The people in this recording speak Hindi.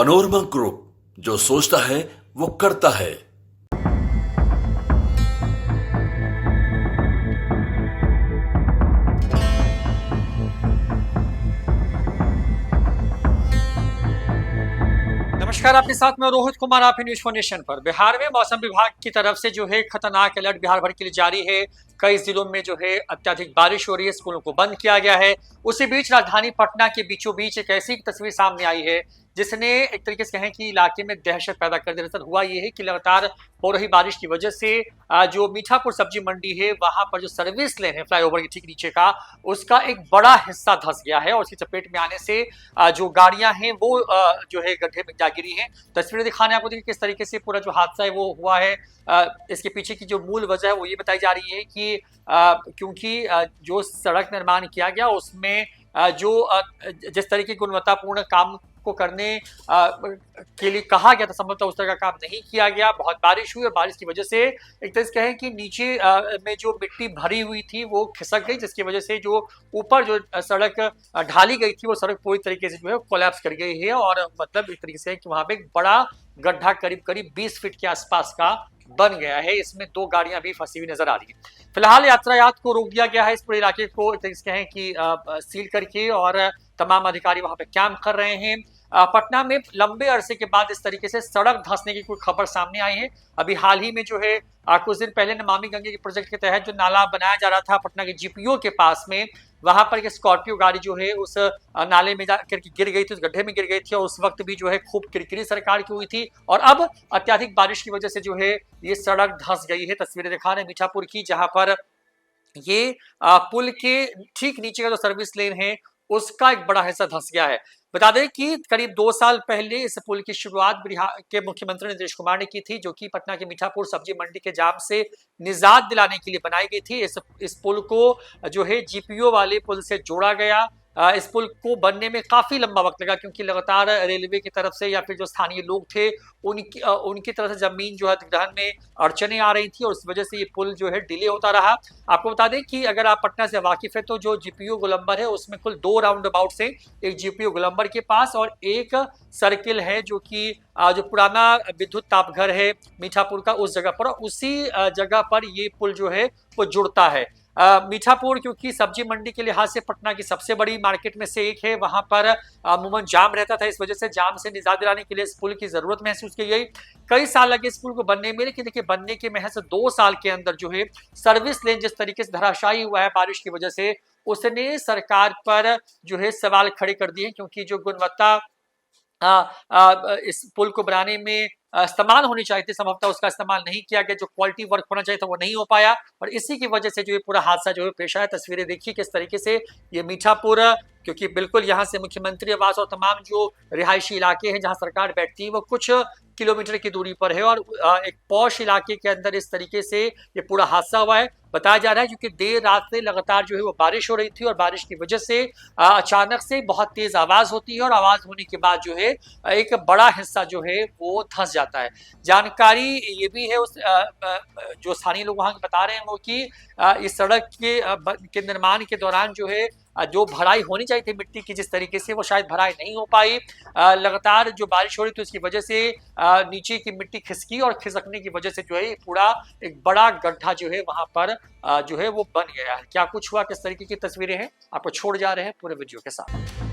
मनोरमा ग्रुप, जो सोचता है वो करता है। नमस्कार, आपके साथ मैं रोहित कुमार, आप न्यूज फॉर नेशन पर। बिहार में मौसम विभाग की तरफ से जो है खतरनाक अलर्ट बिहार भर के लिए जारी है। कई जिलों में जो है अत्यधिक बारिश हो रही है, स्कूलों को बंद किया गया है। उसी बीच राजधानी पटना के बीचों बीच एक ऐसी तस्वीर सामने आई है जिसने एक तरीके से कहें कि इलाके में दहशत पैदा कर दी। दरअसल हुआ ये है कि लगातार हो रही बारिश की वजह से जो मीठापुर सब्जी मंडी है वहां पर जो सर्विस लेन है फ्लाईओवर के ठीक नीचे का, उसका एक बड़ा हिस्सा धंस गया है और उसकी चपेट में आने से जो गाड़ियां हैं वो जो है गड्ढे में जा गिरी हैं। तस्वीरें दिखाने आपको देखिए किस तरीके से पूरा जो हादसा है वो हुआ है। इसके पीछे की जो मूल वजह है वो ये बताई जा रही है कि क्योंकि जो सड़क निर्माण किया गया उसमें जिस तरीके की गुणवत्तापूर्ण काम को करने के लिए कहा गया था, संभवतः उस तरह का काम नहीं किया गया। बहुत बारिश हुई और बारिश की वजह से एक तरह से कहें कि नीचे में जो मिट्टी भरी हुई थी वो खिसक गई, जिसकी वजह से जो ऊपर जो सड़क ढाली गई थी वो सड़क पूरी तरीके से जो है कोलैप्स कर गई है और मतलब एक तरीके से कि वहां पे एक बड़ा गड्ढा करीब करीब 20 फीट के आसपास का बन गया है। इसमें 2 गाड़ियां भी फंसी हुई नजर आ रही है। फिलहाल यातायात को रोक दिया गया है, इस पूरे इलाके को एक तरीके से कहें कि सील करके, और तमाम अधिकारी वहां पे कैंप कर रहे हैं। पटना में लंबे अरसे के बाद इस तरीके से सड़क धंसने की कोई खबर सामने आई है। अभी हाल ही में जो है कुछ दिन पहले नमामि गंगे के प्रोजेक्ट के तहत जो नाला बनाया जा रहा था पटना के जीपीओ के पास में, वहां पर एक स्कॉर्पियो गाड़ी जो है उस नाले में जाकर गिर गई थी, उस गड्ढे में गिर गई थी और उस वक्त भी जो है खूब किरकिरी सरकार की हुई थी। और अब अत्यधिक बारिश की वजह से जो है ये सड़क धंस गई है। तस्वीरें दिखा रहे मीठापुर की, जहां पर ये पुल के ठीक नीचे का जो सर्विस लेन है उसका एक बड़ा हिस्सा धंस गया है। बता दें कि करीब 2 साल पहले इस पुल की शुरुआत बिहार के मुख्यमंत्री नीतीश कुमार ने की थी, जो कि पटना के मीठापुर सब्जी मंडी के जाम से निजात दिलाने के लिए बनाई गई थी। इस पुल को जो है जीपीओ वाले पुल से जोड़ा गया। इस पुल को बनने में काफी लंबा वक्त लगा, क्योंकि लगातार रेलवे की तरफ से या फिर जो स्थानीय लोग थे उनकी तरफ से जमीन जो है अधिग्रहण में अड़चने आ रही थी और उस वजह से ये पुल जो है डिले होता रहा। आपको बता दें कि अगर आप पटना से वाकिफ है तो जो जीपीओ गोलंबर है उसमें कुल 2 राउंड अबाउट है, एक जीपीओ गोलंबर के पास और एक सर्किल है जो कि जो पुराना विद्युत तापघर है मीठापुर का, उस जगह पर, उसी जगह पर ये पुल जो है वो जुड़ता है। मीठापुर क्योंकि सब्जी मंडी के लिहाज से पटना की सबसे बड़ी मार्केट में से एक है, वहां पर अमूमन जाम रहता था। इस वजह से जाम से निजात दिलाने के लिए इस पुल की जरूरत महसूस की गई। कई साल लगे इस पुल को बनने में, लेकिन देखिए बनने के महज 2 साल के अंदर जो है सर्विस लेन जिस तरीके से धराशायी हुआ है बारिश की वजह से, उसने सरकार पर जो है सवाल खड़े कर दिए, क्योंकि जो गुणवत्ता इस पुल को बनाने में इस्तेमाल होनी चाहिए थी, संभवतः उसका इस्तेमाल नहीं किया गया। जो क्वालिटी वर्क होना चाहिए था वो नहीं हो पाया और इसी की वजह से जो ये पूरा हादसा जो है पेश आया। तस्वीरें देखिए किस तरीके से ये मीठापुर, क्योंकि बिल्कुल यहाँ से मुख्यमंत्री आवास और तमाम जो रिहायशी इलाके हैं जहाँ सरकार बैठती है वो कुछ किलोमीटर की दूरी पर है और एक पॉश इलाके के अंदर इस तरीके से ये पूरा हादसा हुआ है। बताया जा रहा है क्योंकि देर रात से लगातार जो है वो बारिश हो रही थी और बारिश की वजह से अचानक से बहुत तेज आवाज होती है और आवाज होने के बाद जो है एक बड़ा हिस्सा जो है वो धंस जाता है। जानकारी ये भी है उस जो स्थानीय लोग वहां बता रहे हैं वो कि इस सड़क के निर्माण के दौरान जो है जो भराई होनी चाहिए थी मिट्टी की जिस तरीके से, वो शायद भराई नहीं हो पाई। लगातार जो बारिश हो रही थी उसकी वजह से नीचे की मिट्टी खिसकी और खिसकने की वजह से जो है पूरा एक बड़ा गड्ढा जो है वहां पर जो है वो बन गया है। क्या कुछ हुआ, किस तरीके की तस्वीरें हैं, आपको छोड़ जा रहे हैं पूरे वीडियो के साथ।